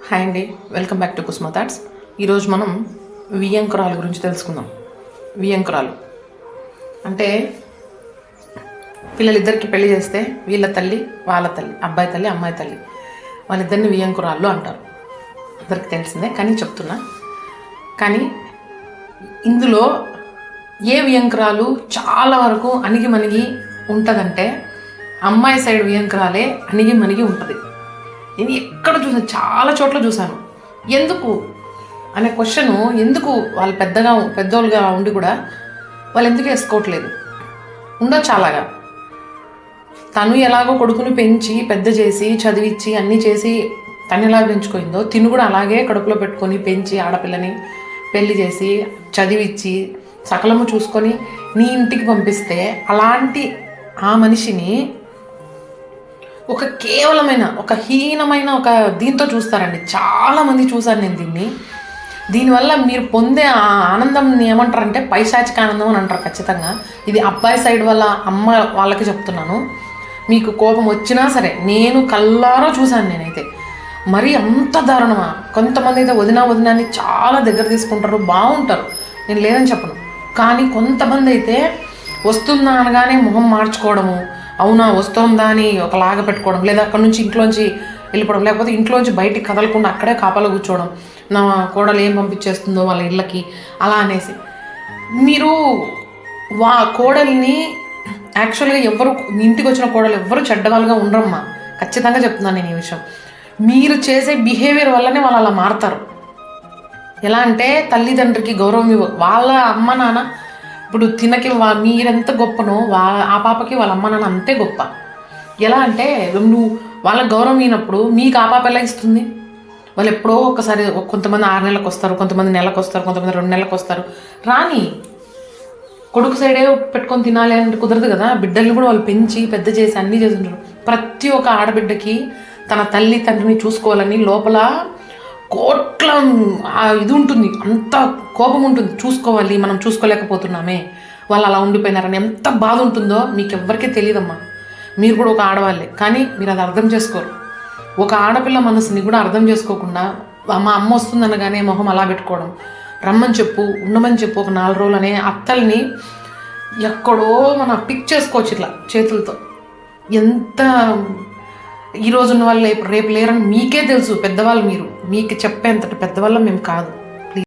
Hi అండి, welcome back to కుస్మా thoughts. ఈరోజు మనం వియ్యంకురాలు గురించి తెలుసుకుందాం. వియ్యంకురాలు అంటే పిల్లలిద్దరికి పెళ్లి చేస్తే వీళ్ళ తల్లి వాళ్ళ తల్లి, అబ్బాయి తల్లి అమ్మాయి తల్లి, వాళ్ళిద్దరిని వియ్యంకురాళ్ళు అంటారు. అందరికి తెలిసిందే కానీ చెప్తున్నా. కానీ ఇందులో ఏ వియ్యంకురాలు చాలా వరకు అణిగి మణిగి ఉంటుందంటే అమ్మాయి సైడ్ వియ్యంకురాలే అణిగి మణిగి ఉంటుంది. నేను ఎక్కడ చూసాను, చాలా చోట్ల చూశాను. ఎందుకు అనే క్వశ్చను, ఎందుకు వాళ్ళు పెద్దోళ్ళుగా ఉండి కూడా వాళ్ళు ఎందుకు వేసుకోవట్లేదు? ఉండొచ్చు అలాగా. తను ఎలాగో కొడుకుని పెంచి పెద్ద చేసి చదివించి అన్నీ చేసి తను ఎలా పెంచుకుందో తిను కూడా అలాగే కడుపులో పెట్టుకొని పెంచి ఆడపిల్లని పెళ్లి చేసి చదివించి సకలము చూసుకొని నీ ఇంటికి పంపిస్తే అలాంటి ఆ మనిషిని ఒక కేవలమైన ఒక హీనమైన ఒక దీంతో చూస్తారండి. చాలామంది చూశాను నేను దీనివల్ల మీరు పొందే ఆ ఆనందం ఏమంటారంటే పైశాచిక ఆనందం అని అంటారు ఖచ్చితంగా. ఇది అబ్బాయి సైడ్ వాళ్ళ అమ్మ వాళ్ళకి చెప్తున్నాను. మీకు కోపం వచ్చినా సరే, నేను కల్లారో చూశాను నేనైతే. మరి అంత దారుణమా? కొంతమంది అయితే వదినాన్ని చాలా దగ్గర తీసుకుంటారు, బాగుంటారు, నేను లేదని చెప్పను. కానీ కొంతమంది అయితే వస్తుందా అనగానే మొహం మార్చుకోవడము, అవునా వస్తుందా అని ఒకలాగా పెట్టుకోవడం, లేదా అక్కడ నుంచి ఇంట్లోంచి వెళ్ళిపోవడం, లేకపోతే ఇంట్లోంచి బయటికి కదలకుండా అక్కడే కాపలా కూర్చోవడం, నా కోడలు ఏం పంపించేస్తుందో వాళ్ళ ఇళ్ళకి అలా అనేసి. మీరు కోడల్ని యాక్చువల్గా ఎవరు ఇంటికి వచ్చిన కోడలు ఎవ్వరు చెడ్డవాళ్ళుగా ఉండరమ్మా, ఖచ్చితంగా చెప్తున్నాను నేను ఈ విషయం. మీరు చేసే బిహేవియర్ వల్లనే వాళ్ళు అలా మారుతారు. ఎలా అంటే తల్లిదండ్రికి గౌరవం వాళ్ళ అమ్మ నాన్న ఇప్పుడు తినకి మీరెంత గొప్పనో ఆ పాపకి వాళ్ళ అమ్మ నాన్న అంతే గొప్ప. ఎలా అంటే నువ్వు వాళ్ళకి గౌరవం ఇచ్చినప్పుడు మీకు ఆ పాప ఎలా ఇస్తుంది? వాళ్ళు ఎప్పుడో ఒకసారి, కొంతమంది 6 నెలలకు వస్తారు, కొంతమంది నెలకు వస్తారు, కొంతమంది 2 నెలలకు వస్తారు. రాని కొడుకు సైడే పెట్టుకొని తినాలి అంటే కుదరదు కదా. బిడ్డల్ని కూడా వాళ్ళు పెంచి పెద్ద చేసి అన్నీ చేస్తుంటారు. ప్రతి ఒక్క ఆడబిడ్డకి తన తల్లి తండ్రిని చూసుకోవాలని లోపల కోట్ల ఇది ఉంటుంది, అంత కోపం ఉంటుంది. చూసుకోవాలి, మనం చూసుకోలేకపోతున్నామే, వాళ్ళు అలా ఉండిపోయినారని ఎంత బాధ ఉంటుందో మీకు ఎవ్వరికీ తెలియదమ్మా. మీరు కూడా ఒక ఆడవాళ్ళే, కానీ మీరు అది అర్థం చేసుకోరు. ఒక ఆడపిల్ల మనసుని కూడా అర్థం చేసుకోకుండా మా అమ్మ వస్తుందనగానే మొహం అలా పెట్టుకోవడం, రమ్మని చెప్పు ఉండమని చెప్పు ఒక 4 రోజులు అనే అత్తల్ని ఎక్కడో మనం పిక్ చేసుకోవచ్చు ఇట్లా చేతులతో. ఎంత ఈరోజు ఉన్న వాళ్ళు రేపు లేరని మీకే తెలుసు. పెద్దవాళ్ళు, మీకు చెప్పేంతటి పెద్దవాళ్ళం మేము కాదు.